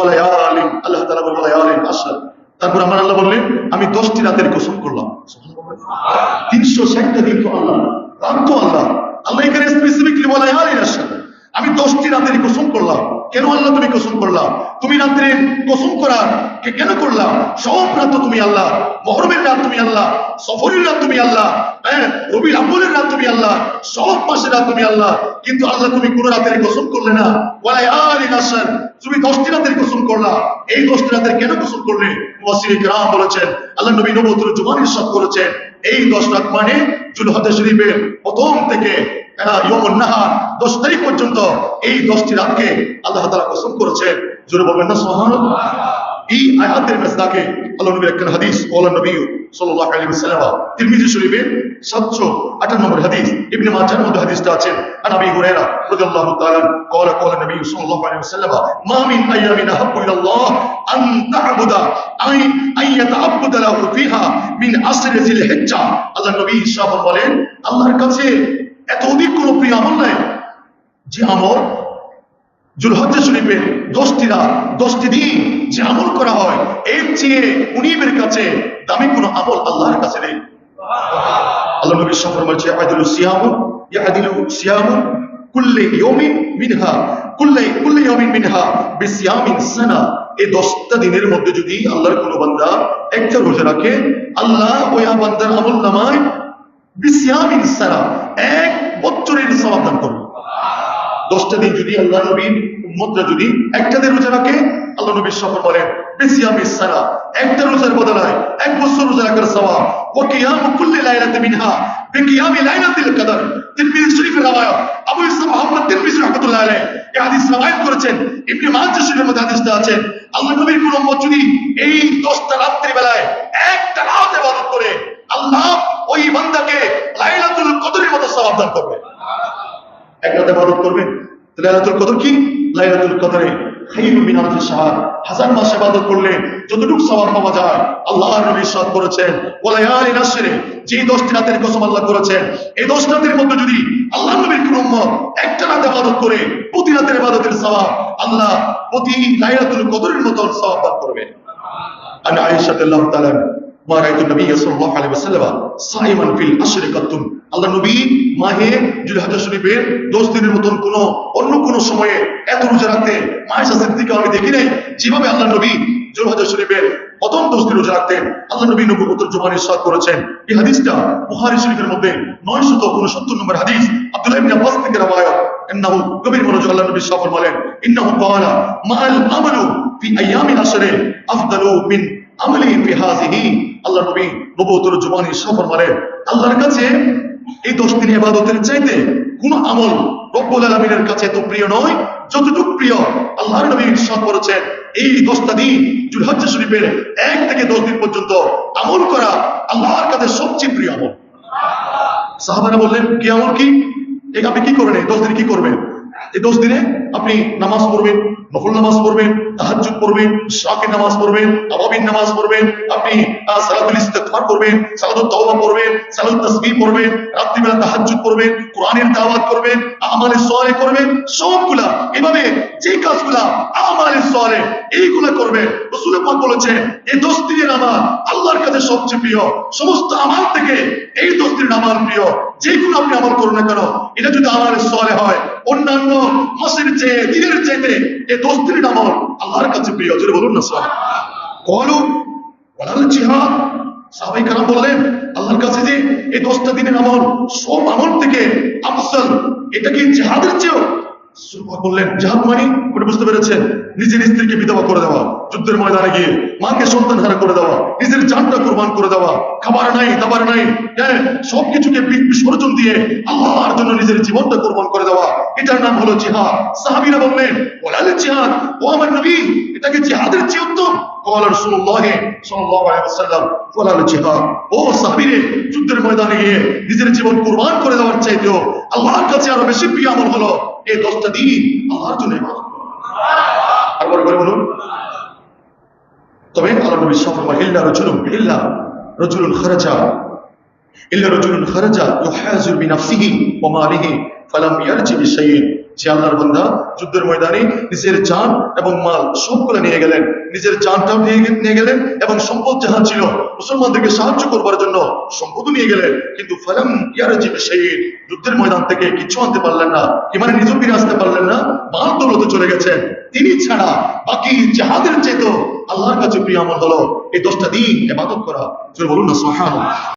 ওয়ালায়ালিন, আল্লাহ তাআলা বলেন ওয়ালায়ালিন আশর। তারপর আমার আল্লাহ বললেন আমি 10টি রাতের কসম করলাম। 360টা দিন তো আল্লাহ, রাত তো আল্লাহ। আল্লাহ এখানে স্পেসিফিকলি ওয়ালায়ালিন আশর, আমি 10টি রাতের কসম করলাম। কেন আল্লাহ তুমি কসম করলাম? তুমি রাত্রের কসম করার কেন করলাম? সব রাত তো তুমি আল্লাহ, মুহররমের রাত তুমি আল্লাহ, সফরের রাত তুমি আল্লাহ, রবিউল আউয়ালের রাত তুমি আল্লাহ, সব মাসের রাত তুমি আল্লাহ। কিন্তু আল্লাহ তুমি কোন রাতের কসম করলে না। ওয়ালায়ালিন আশর, তুমি 10টি রাতের কসম করলা। এই 10টি রাতের কেন কসম করলে? মুফাসসিরিন কিরাম বলেছেন, আল্লাহ নবী নবুয়তের জবানে ইরশাদ করেছেন এই 10 রাত মানে যুলহজ্জা শরীফের প্রথম থেকে ইয়ামুন নাহার 10 তারিখ পর্যন্ত এই 10টি রাতকে আল্লাহ তাআলা কসম করেছেন। জোরে বলবেন না সুবহানাল্লাহ। এই আয়াতের মেসদাকে আল্লাহ নবীর একখান হাদিস, ওয়ালা নবী সাল্লাল্লাহু আলাইহি ওয়াসাল্লাম, তিরমিজি শরীফের 758 নম্বর হাদিস, ইবনে মাজাহর মধ্যে হাদিসটা আছে। আন আবি হুরায়রা রাদিয়াল্লাহু তাআলা ক্বালা ক্বালা নবী সাল্লাল্লাহু আলাইহি ওয়াসাল্লাম মা মিন আইয়ামিন আহাব্বু ইলাল্লাহ আন তা'বুদা আইয়াতা'আব্বাদা লাহু ফিহা মিন আসরি যিল হিজ্জা। আল্লাহ নবী সাল্লাল্লাহু বলেন আল্লাহর কাছে এত অধিক কোনো প্রিয় আমল নাই যে আমল যুলহজ্জা শরীফের 10টি রাত 10টি দিন যে আমল করা হয় এর চেয়ে মুনিবের কাছে দামি কোনো আমল আল্লাহর কাছে নেই। আল্লাহ নবী সাল্লাল্লাহু আলাইহি ওয়াসাল্লাম ইয়াদিলু সিয়ামু কুল্লি ইয়াউমিন মিনহা কুল্লি ইয়াউমিন মিনহা বিসিয়ামিন সানা। এই 10টা দিনের মধ্যে যদি আল্লাহর কোনো বান্দা একটা রোজা রাখে, আল্লাহ ওই বান্দার আমলনামায় বিসিয়ামিন সানা, এক বছরের সওয়াব দান করবে। 10টা দিন যদি আল্লাহ নবীর উম্মতরা যদি একটা দিন রোজা রাখে, আল্লাহ নবী সাল্লাল্লাহু আলাইহি ওয়াসাল্লাম বলেন বিসিয়ামিস সানা, একটা রোজার বদলায় এক বছর রোজা রাখার সওয়াব। ওয়া কিয়ামু কুল্লি লাইলাতিন মিনহা বিকিয়ামি লাইলাতিল কদর। তিরমিজি শরীফের রাওয়ায়াত, আবু ইসহাক মুহাম্মদ তিরমিজি রাহমাতুল্লাহ আলাইহি এই হাদিস রাওয়ায়াত করেছেন। ইবনে মাজাহ শরীফের মধ্যে হাদিসটা আছে, আল্লাহ নবীর কোন উম্মত যদি এই 10টা রাত্রি বেলায় একটা রাত ইবাদত করে, আল্লাহ ওই বান্দাকে লাইলাতুল কদরের মতো সওয়াব দান করবে। এক রাত ইবাদত করবেন, লাইলাতুল কদর কি? লাইলাতুল কদরে খায়রুম মিন আলফি শাহর, 1000 মাস ইবাদত করলে যতটুকু সওয়াব পাওয়া যায় আল্লাহর নবী ইরশাদ করেছেন ওয়ালায়ালিন আশরে, যে 10টি রাতের কসম আল্লাহ করেছেন এই 10 রাতের মধ্যে যদি আল্লাহর নবীর কোন উম্মত একটা রাত ইবাদত করে, প্রতি রাতের ইবাদতের সওয়াব আল্লাহ প্রতি লাইলাতুল কদরের মতো সওয়াব দান করবেন। আন আয়েশা রাদিয়াল্লাহু তাআলা মা রাআইতু নবী সাল্লাল্লাহু আলাইহি ওয়াসাল্লাম সাইমান ফিল আশরি কাতুন। আল্লাহ নবী মাহে যুলহজ্জা শরীফের 10 দিনের মতন অন্য কোন সময়ে এত রোজা রাখতে আয়েশা সিদ্দিকা আমি দেখি নাই যেভাবে আল্লাহ নবী যুলহজ্জা শরীফের প্রথম 10 দিন রোজা রাখতেন। আল্লাহ নবী নবুয়তের জবানে ইরশাদ করেছেন, এই হাদিসটা বুখারী শরীফের মধ্যে 969 নম্বর হাদিস, আব্দুল্লাহ ইবনে আব্বাস থেকে রওয়ায়াত। ইন্নাহু গভীর মনোযোগ, আল্লাহ নবী সাল্লাল্লাহু আলাইহি ওয়াসাল্লাম বলেন ইন্নাহু ক্বালা মাআল আমালু ফি আইয়ামিল আশরি আফদালু মিন আমালি ফি হাযিহি। আল্লাহ নবী নবুয়তের জবানে ইরশাদ ফরমালেন আল্লাহর কাছে এই 10 দিনের ইবাদতের চাইতে কোন আমল রব্বুল আলামিনের কাছে এত প্রিয় নয় যতটুকু প্রিয় আল্লাহর নবী ইরশাদ করেছেন এই 10টা দিন যুলহজ্জা শরীফের 1 থেকে 10 দিন পর্যন্ত আমল করা আল্লাহর কাছে সবচেয়ে প্রিয় আমল। সাহাবারা বললেন কি আমল? কি আপনি কি করবেন? এই 10 দিন কি করবেন? এই 10 দিনে আপনি নামাজ পড়বেন, নফল নামাজ পড়বেন, তাহাজ্জুদ পড়বেন, শাকের নামাজ পড়বেন, আওয়াবিন নামাজ পড়বেন, আপনি সালাতুল ইস্তিগফার পড়বেন, সালাতুত তাওবা পড়বেন, সালাতুত তাসবিহ পড়বেন, রাত্রিবেলা তাহাজ্জুদ পড়বেন, কোরআনের তেলাওয়াত করবেন, আমালে সালেহ করবেন, সবগুলা এভাবে যে কাজগুলা আমালে সালেহ এইগুলা করবেন। রাসূল পাক বলেছেন এই 10 দিনের আমল আল্লাহর কাছে সবচেয়ে প্রিয়। সমস্ত আমল থেকে এই 10 দিনের আমল প্রিয়। যে কোনো আপনি আমল করুন না কেন, এটা যদি আমালে সালেহ হয় অন্যান্য মাসের চেয়ে দিনের চাইতে এই 10 দিনের আমল আল্লাহর কাছে প্রিয়। জোরে বলুন না সুবহানাল্লাহ। কলু ওয়ালাল জিহাদ, সাহাবায়ে কেরাম বললেন আল্লাহর কাছে যে এই 10টা দিনের আমল সব আমল থেকে আফজল, এটা কি জিহাদের চেয়েও? বললেন জিহাদ মানে বুঝতে পেরেছেন? নিজের স্ত্রীকে বিধবা করে দেওয়া, যুদ্ধের ময়দানে গিয়ে মাকে সন্তান হারা করে দেওয়া, নিজের জানটা কুরবান করে দেওয়া, খাবার নাই দাবার নাই, সবকিছুকে বিসর্জন দিয়ে আল্লাহর জন্য নিজের জীবনটা কুরবান করে দেওয়া, এটার নাম হলো জিহাদ। সাহাবীরা বললেন ওয়ালাল জিহাদ, ও আমার নবী এটাকে জিহাদের চেয়ে উত্তম? قال رسول الله صلى الله عليه وسلم ولا الجهاد। ও সাহাবীরে, যুদ্ধের ময়দানে গিয়ে নিজের জীবন কুরবান করে দেওয়ার চাইতেও আল্লাহর কাছে আরো বেশি প্রিয় আমল হলো এই 10টা দিন আল্লাহর জন্য ইবাদত করা। আর বলে বলুন। তবে আল্লাহ নবী সাল্লাল্লাহু আলাইহি ওয়াসাল্লাম ইল্লা রাজুলুন খারাজা ইউহাজির বিনাফসিহি ওয়া মালিহি ফালাম ইয়ারজি বিশাইইন, যে আল্লাহর বান্দা যুদ্ধের ময়দানে নিজের জান এবং মাল সবগুলো নিয়ে গেলেন, নিজের জানটাও নিয়ে গেলেন এবং সম্পদ যাহা ছিল মুসলমানদেরকে সাহায্য করবার জন্য সম্পদও নিয়ে গেলেন, কিন্তু ফালাম ইয়ারজি বিশাইইন, যুদ্ধের ময়দান থেকে কিছু আনতে পারলেন না, ইমানে নিজে ফিরে আসতে পারলেন না, মাল দৌলতে চলে গেছেন। তিনি ছাড়া বাকি জাহাদের চেয়ে আল্লাহর কাছে প্রিয় আমল হলো এই 10টা দিন ইবাদত করা। বলুন না সুবহানাল্লাহ।